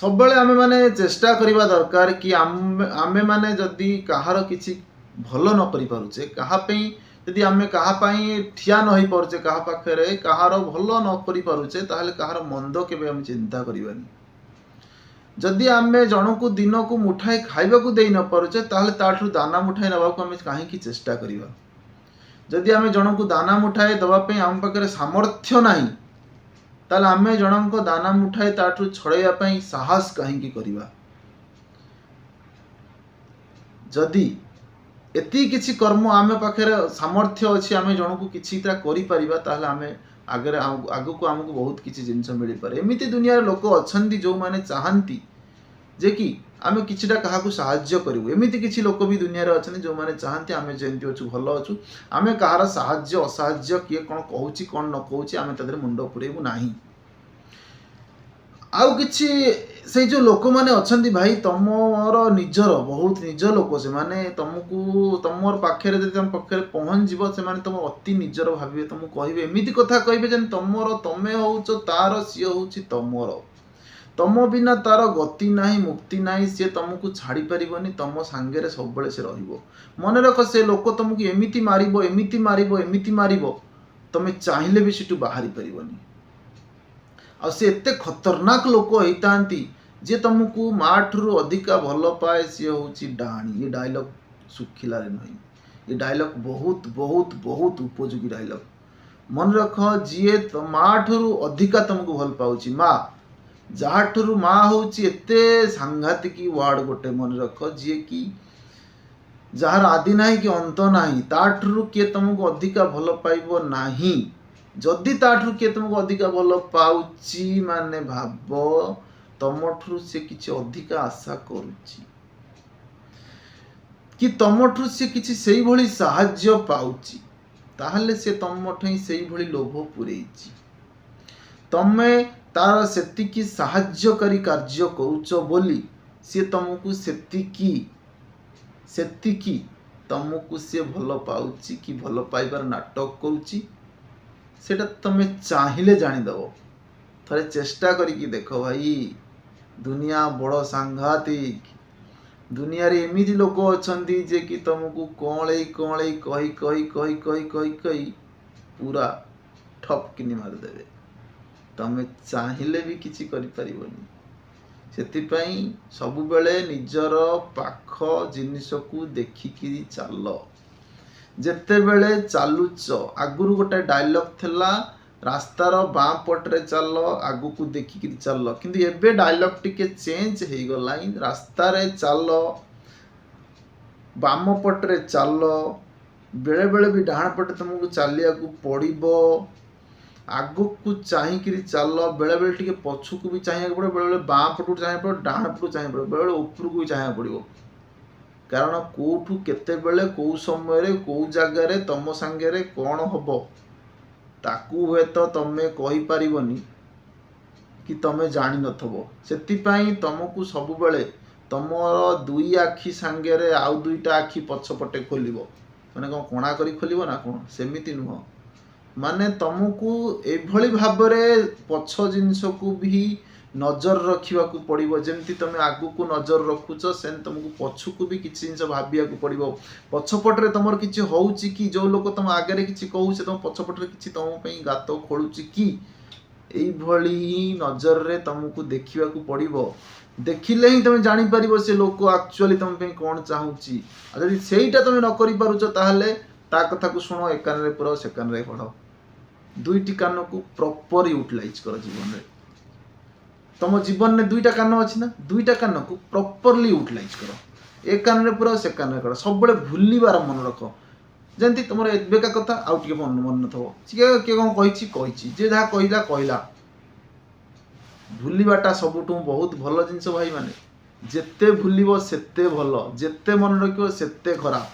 सब आमे माने चेष्टा करवा दरकार कि आमे माने जदि कहार किसी भल न करि पारुचे कहापई जदि आमे कहापई ठिया न होई पारुचे कहा पाखरे कहार भल न करि पारुचे ताहले कहार मंद केबे आमे चिंता करिवानी। जदि आमे जनकु दिनकु मुठाए खाइबाकु देई न पारुचे ताहले ताठु दाना मुठाए नबाकु आमे काहेकि चेष्टा करिवा। जदि आमे जनकु दाना मुठाए दबा पई आम पाखरे सामर्थ्य नाही ताहले आमे जनक दाना मुठाए ताठु छड़ाइया पई साहस काहेकि करिवा। जदि एति किछि कर्म आमे पाखरे सामर्थ्य अछि आमे जनकु किछिटा करि परिबा ताहले आमे आगे आगु आमको बहुत किसी जिनस मिल पारे। एमती दुनिया लोक अच्छा जो मैंने चाहती जे कि आम किछिटा क्या साहाय्य करूँ एमती किसी लोक भी दुनिया रे अच्छा जो मैंने चाहती आम जमी अच्छु भल अच्छु आम कहार साहाय्य असहाय्य किए कौन कहूँ कौन न कहूँ आम तादेह मुंड पुरेबू नाही। आउ किछि से जो लोक मैंने अच्छा भाई तुमर निजर बहुत निज लोक से माने तुमको तुम पाखे तुम पाखे पहुँच जीव से तुम अति निजर भावे तुमको कहे एमती कथा कहे जे तुमर तुमे होच तार सी हूँ तुमर तुम बिना तार गति ना मुक्ति ना सी तुमको छाड़ी पारनि तुम सांगे सब से मन रख से लोक तुमको एमती मारिबो एमती मारिबो एमती मारिबो तुम चाहिए भी सीटू बाहरी पारनि। आ से एते खतरनाक लोक होता जे तुमको माँ ठू अधिका भल पाए सी हूँ डाणी। ये डायलॉग सुखिला नहीं ये डायलॉग बहुत बहुत बहुत उपयोगी डायलॉग मन रख जी माँ ठू अधिका तुमको भल पाऊँ माँ जहाँ ठू माँ हूँ एते सांघातिक वार्ड गोटे मन रख जी कि जार आदि ना कि अंत ना ताठू किए तुमको अधिका भल पाइब नाही। जदि ताठू किए तुमको अधिका भल पाउची माने भाव तुमठू से किसी अधिका आशा करुची कि तुमठू से किसी सही भली साहाय्य पाउची ताहले से तुमठू सही भली लोभ पुरेची तमे तार सेतिकी साहाय्यकारी कार्य करूच बोली सी तुमको सेतिकी तुमको सी भल पाउची कि भल पाइबार नाटक करुची सेटा तुम चाहिए जानीदेव। थोड़े चेष्टा करी देख भाई दुनिया बड़ सांघातिक दुनिया रे एमती लोक अच्छा जे कि तुमको कौड़े कौड़े कही कही कही कही कही कही पूरा ठप किनी मारिदेवे तुम चाहिए भी किसी करिपारिबनी। सेतिपई सबुबेले निजर पाख जिनिस को देखिकी चल जेते बेले चलुच आगुरु गोटे डायलॉग थिला रास्तार बाँ पटरे चल आगु को देखिकी चल किंतु एबे डायलॉग टिके चेंज हो गला रास्तार चल बाम पटरे चल बेले बेले भी डाण पटे तुमको चलिया को पड़ो आगु को चाहिए चल बेले बेले टिके पछु को भी चाहिए पड़ो बेले बेले बाँ पटू चाहिए पड़ो डाण पटू चाहिए पड़ो बेले बेले ऊपर को भी चाहिए पड़ो कारण कोठू केते बेले को समय को जगार तुम सांगे कौन हम ताकू हुए तो तमें कही पारिबनी कि तमें जानी नथबो। सेतिपई तुमको सब बेले तुमर दुई आखि सांगे आउ दुईटा आखि पछपटे खोलिबो माने कौन कणा करी खोलिबो ना कौन सेमिति नुह माने तुमको एभली भाबरे पछ जिनिस को भी नजर रखा पड़ो जमती तुम आगु को नजर रखुच से तुमको पछकू भी किसी जिन भाविया पड़ो पछपटे तुम किसी हो कि जो लोग तुम आगे किसी कहू से तुम पछपटे किसी तुम गात खोलुची कि यही नजर रे तुमको देखा पड़ो देखिले ही तुम जापर से लोक एक्चुअली तुम कौन चाहूँगी जब सेटा तुम न कर पारुच ताहले ता कथा को शुण एक कान रे पुराओ से कान रे पढ़ दुईटी कान को प्रॉपर यूटिलाइज कर जीवन रे तुम जीवन में दुईटा कान अच्छी ना दुईटा कान को प्रॉपरली यूटिलाइज कर एक कान रे पुराओ से कान रे कर सब भूलिबार मन रख जमती तुम एबेका कथा आउ टे मन मन थो किए कौन कही जे जहाँ कहला कहला भूलिबाटा सबुठू बहुत भल जिनस भाई माने जेते भूलिबो सेते भल जेते मन रखिबो सेते खराब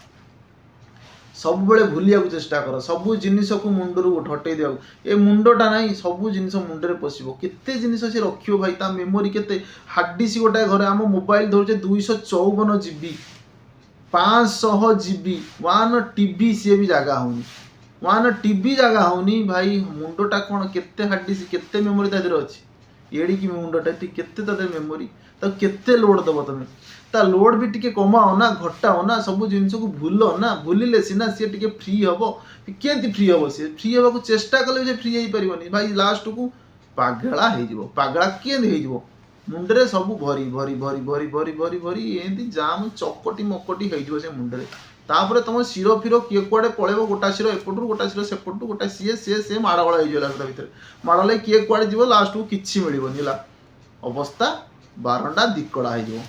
सब बेले भूलिया चेष्टा कर सबू जिनिस को मुंडरू हटई दिया ए मुंडटा ना सबू जिनिस मुंडे पशिब केते जिनिस से रखियो भाई ता मेमोरी केते हार्ड डिस्क गोटे घरे आम मोबाइल धरुचे 254 GB 500 GB 1 TB सी भी जगह होनी 1 TB जगह होनी भाई मुंडटा कौन केते हार्ड डिस्क केते मेमोरी ता देहरे अच्छी एड़िकी मुंडटा केते तते मेमोरी केते लोड दब तुम ता लोड भी टिके कमाओ ना घटाओ ना सब जिन को भूल ना भूलिले सीना सी टिके फ्री हम केमती फ्री हम सी फ्री हवा को चेष्टा कले फ्री हो पार भाई लास्ट को पागला हो पागला केमती हो मुंडरे सब भरी भरी भरी भरी भरी भरी भरी एमती जाम चकटी मकटी हो से मुंडरे तापर तुम शिर फिर किए कुआडे पलैब गोटा शिर एपटू गोटा शिर सेपटू गोटा सी माड़गोल हो भितर माड़ किए कुआडे जीव लास्ट को किसी मिलनी अवस्था बारंडा दिकड़ा हो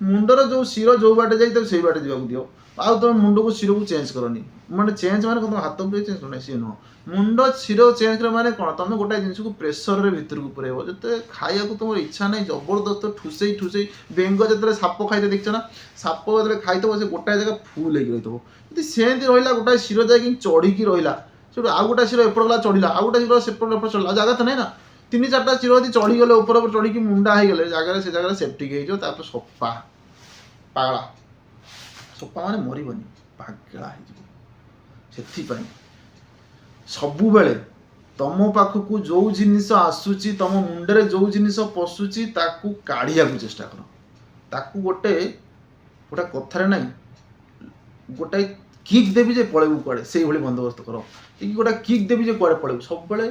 मुंडर जो शिर जो बाटे जाए से बाटे जावाक दियो आउ तुम मुंड को शिर को चेंज करनी माने चेंज माने तुम हाथ पे चेंज करना सी नुह मुंड शिर चेंज कर माने कौन तुम गोटे जिन को प्रेसर रे भीतर को पुरेब जो खाया को तुम इच्छा नहीं जबरदस्त ठुसई ठुसई बेंग जो साप खाई देखछ ना साप जो खाई से गोटाए जगह फुल हो रही सेमती रहा गोटाए शिर जाकि चढ़ी रहा से आउ गोटा शिर एपट गला चढ़ला आउ गोटा शिर सेपट एपट चढ़ला जगह तो नहीं ना 3-4टा शिर यदि चढ़ी गले ऊपर चढ़ी मुंडा हो गले जगह से जगह सेप्टिक हो सफा पागला सफा माने मरबनी पागला हो सबु बेले तुम पाखक जो जिनिस आसूची तुम मुंडरे जो जिनिस पशुची ताकू काढ़िया को चेष्टा कर ताकू गोटे गोटा कथार ना गोटे किक देवी जे पलैबू कुआडे से भाई बंदोबस्त कर कि गोटे किक देवी जे कुआडे पलैबू सब बेले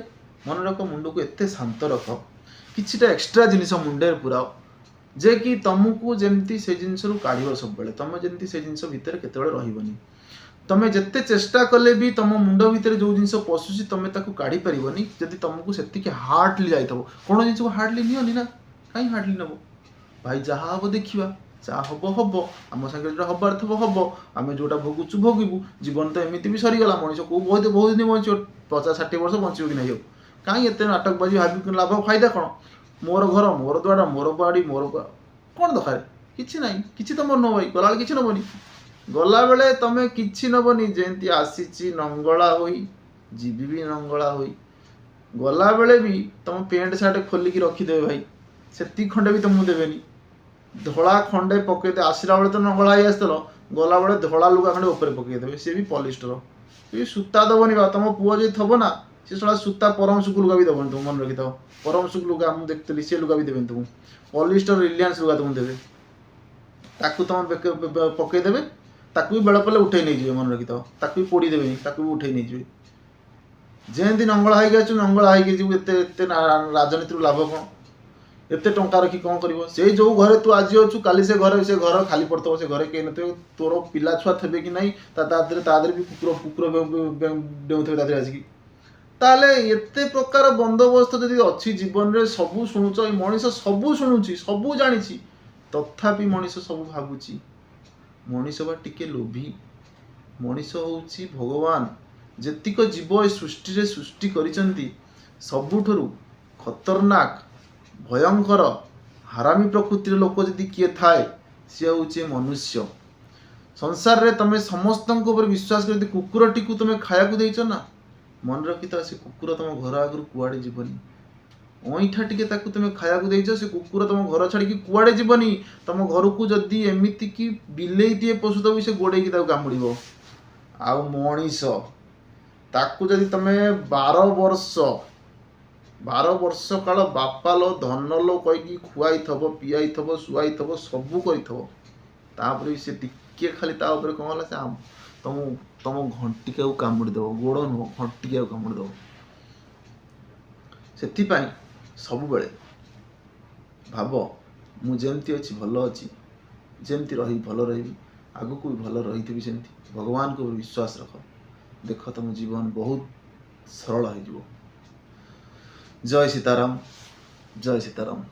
मन रख मुंड को एते शांत रख किछिटा एक्सट्रा जिनिस मुंडे पुराओ जे कि तुमको जमती से जिनस काढ़ सब बेले तुम जमती से जिनस भितर केतबेले रहिबनी तुम जिते चेष्टा कले भी तुम मुंड भितर जो जिन पशुची तुम ताकू काढ़ी पारनी जदि तुमको से हार्डली जाइए कौन जिन हार्डली नियनि ना कहीं हार्डली नब भाई जहाँ हम देखा जहाँ हम हम आम सागे जो हबार थब हम आम जोटा भोगुचु भोगू जीवन तो एमती भी सरीगला मनीष को बहुत बहुत दिन बच 50-60 वर्ष बचो कि नहीं कहीं एत नाटकबाजी भावी लाभ फायदा कौन मोर घर मोर द्वार मोर बाड़ी मोर कौन दरकार कि ना कि तुम न भाई गला कि नबनी गला बेले तुम कि नबनी जमी आसी नंगला हो जीवी भी नंगला हो गला बेले भी तुम पेंट सार्ट खोलिकी रखीदे भाई से खंडे भी तुमको देवेनी धड़ा खंडे पकईदे आसला बेले तो नंगला ही आसल गला बेले धड़ा लुगा खंडे ऊपर पकईदेवे सी भी पलिस्टर ये सूता दबनी बा तुम पुओ जो थब ना सी सड़ा सूता परम सुख लुगा भी दबनी तुम मन रखी था परम सुख लुगा मुझे देखती सी लुगा भी देवे तुमको पलिस्टर रिलायंस लुगा तुमको देवे ताकू तुम पकईदेवे ताकू भी बेल पड़े उठे नहीं जी मन रखी था ताकू भी पोड़ी देवे ताकू भी उठे नहीं जी जमी नंगला हो नंगला हो राजनीति लाभ कौन एत टंका रखी कौन कर से जो घरे तू आज अच्छु काली से घर खाली पड़ता से घरे कहीं नथे तोर पिला छुआ थे कि नहीं भी कुकुर कुकुर डेउथे तादे आसिकी ताले एते प्रकार बंदोबस्त जदि अच्छी जीवन रे सबू शुणुच मनीष सबू शुणुची सबू जानी तथापि मनीष सब भावुची मनीष बा टिके लोभी मनीष होउची भगवान जेतिक जीव सृष्टि रे सृष्टि करिसंती सबुठुरु खतरनाक भयंकर हारामी प्रकृतिर लोक जदि किए थाए सी हूँ मनुष्य संसार रे तुम समस्त विश्वास कर कुकुरटी को तुम खाया देच ना मन रखी था से कुकुर तुम घर आगु कुआड़े जीवनी अईठा टिके तुम खाया देच से कुकुर तुम घर छाड़ी कुआड़े जीवनी तुम घर को जदि एमती कि बिलेईटे पशुता भी से गोड़े कामुड़ आउ मनीष ताकू जदि तुम 12 वर्ष काल बापा लो धन लो कहीकि खुआई थब पियाई थब शुआई थब सबू कर से टिके खाली कौन है से तुम तुम घंटिका को कामुड़ देव गोड़ नुह घंटिका को कामुड़ देव से सब बेले भाव मुझे अच्छी भल अच्छी जमती रही भल रही आगु को भी भल रही थी सेमती भगवान को विश्वास रख देख तुम जीवन बहुत सरल हो जय सीताराम जय सीताराम।